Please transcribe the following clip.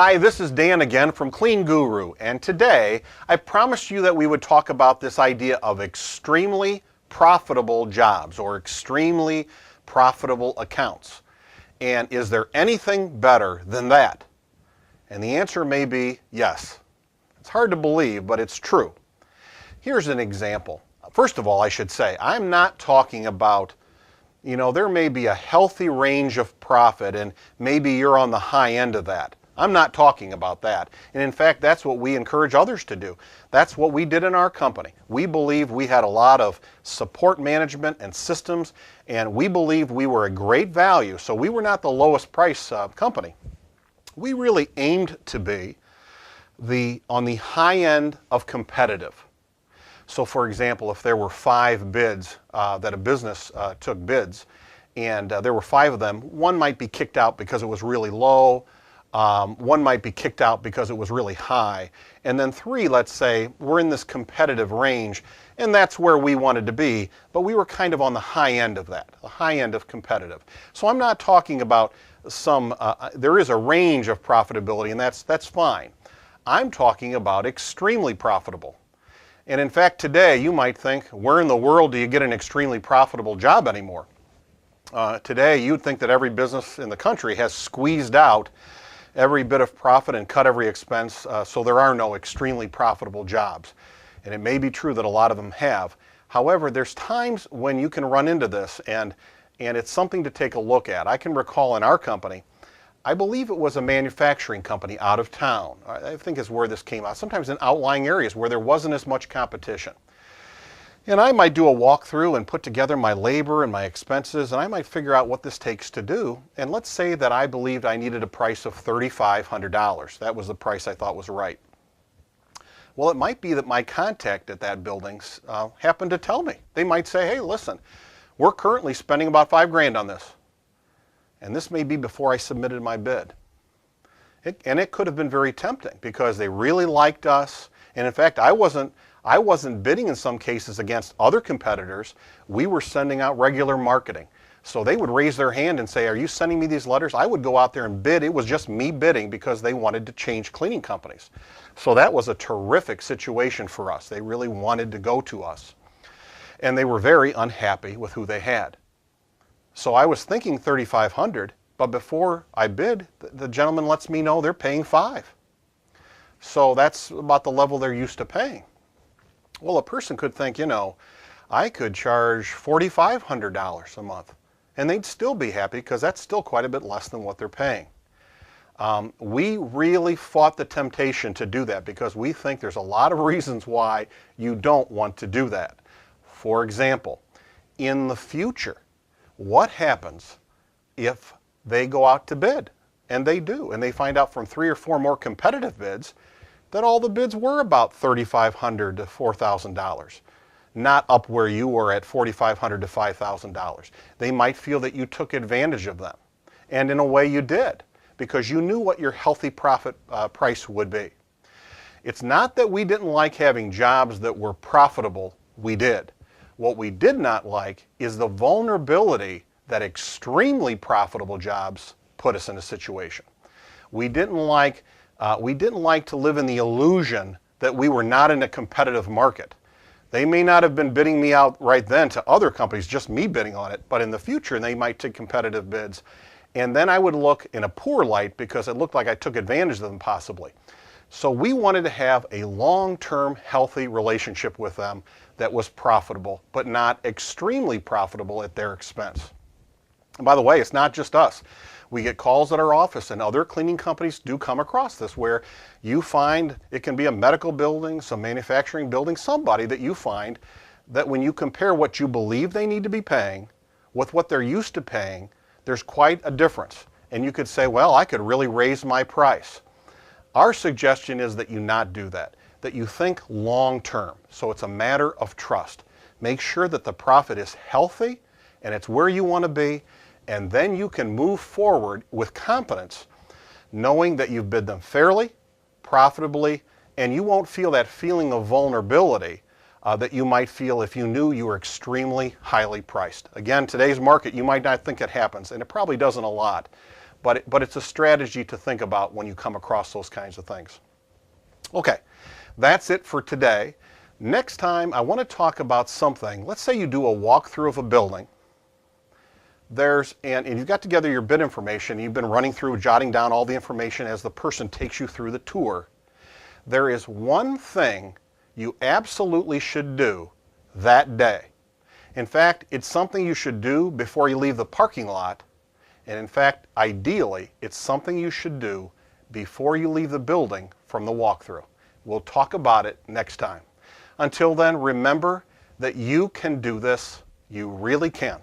Hi, this is Dan again from Clean Guru, and today I promised you that we would talk about this idea of extremely profitable jobs or extremely profitable accounts. And is there anything better than that? And the answer may be yes. It's hard to believe, but it's true. Here's an example. First of all, I should say, I'm not talking about, there may be a healthy range of profit and maybe you're on the high end of that. I'm not talking about that. And in fact, that's what we encourage others to do. That's what we did in our company. We believed we had a lot of support management and systems, and we believed we were a great value. So we were not the lowest price company. We really aimed to be on the high end of competitive. So for example, if there were 5 bids that a business took bids, and there were 5 of them, one might be kicked out because it was really low. One might be kicked out because it was really high. And then 3, let's say, we're in this competitive range, and that's where we wanted to be, but we were kind of on the high end of that, the high end of competitive. So I'm not talking about there is a range of profitability, and that's fine. I'm talking about extremely profitable. And in fact, today you might think, where in the world do you get an extremely profitable job anymore? Today you'd think that every business in the country has squeezed out every bit of profit and cut every expense, so there are no extremely profitable jobs. And it may be true that a lot of them have. However, there's times when you can run into this, and it's something to take a look at. I can recall in our company, I believe it was a manufacturing company out of town. I think is where this came out, sometimes in outlying areas where there wasn't as much competition. And I might do a walkthrough and put together my labor and my expenses, and I might figure out what this takes to do. And let's say that I believed I needed a price of $3,500. That was the price I thought was right. Well, it might be that my contact at that building happened to tell me. They might say, hey, listen, we're currently spending about $5,000 on this. And this may be before I submitted my bid. And it could have been very tempting because they really liked us. And in fact, I wasn't bidding in some cases against other competitors. We were sending out regular marketing. So they would raise their hand and say, are you sending me these letters? I would go out there and bid. It was just me bidding because they wanted to change cleaning companies. So that was a terrific situation for us. They really wanted to go to us. And they were very unhappy with who they had. So I was thinking $3,500, but before I bid, the gentleman lets me know they're paying $5,000. So that's about the level they're used to paying. Well, a person could think, I could charge $4,500 a month, and they'd still be happy because that's still quite a bit less than what they're paying. We really fought the temptation to do that because we think there's a lot of reasons why you don't want to do that. For example, in the future, what happens if they go out to bid? And they do, and they find out from 3 or 4 more competitive bids that all the bids were about $3,500 to $4,000, not up where you were at $4,500 to $5,000. They might feel that you took advantage of them, and in a way you did, because you knew what your healthy profit price would be. It's not that we didn't like having jobs that were profitable, we did. What we did not like is the vulnerability that extremely profitable jobs put us in a situation. We didn't like to live in the illusion that we were not in a competitive market. They may not have been bidding me out right then to other companies, just me bidding on it, but in the future they might take competitive bids. And then I would look in a poor light because it looked like I took advantage of them possibly. So we wanted to have a long-term healthy relationship with them that was profitable, but not extremely profitable at their expense. And by the way, it's not just us. We get calls at our office, and other cleaning companies do come across this, where you find it can be a medical building, some manufacturing building, somebody that you find that when you compare what you believe they need to be paying with what they're used to paying, there's quite a difference. And you could say, well, I could really raise my price. Our suggestion is that you not do that, that you think long term. So it's a matter of trust. Make sure that the profit is healthy and it's where you want to be, and then you can move forward with confidence, knowing that you've bid them fairly, profitably, and you won't feel that feeling of vulnerability that you might feel if you knew you were extremely highly priced. Again, today's market, you might not think it happens, and it probably doesn't a lot, but it's a strategy to think about when you come across those kinds of things. Okay, that's it for today. Next time, I want to talk about something. Let's say you do a walkthrough of a building. And you've got together your bid information. You've been running through, jotting down all the information as the person takes you through the tour. There is one thing you absolutely should do that day. In fact, it's something you should do before you leave the parking lot. And in fact, ideally, it's something you should do before you leave the building from the walkthrough. We'll talk about it next time. Until then, remember that you can do this. You really can.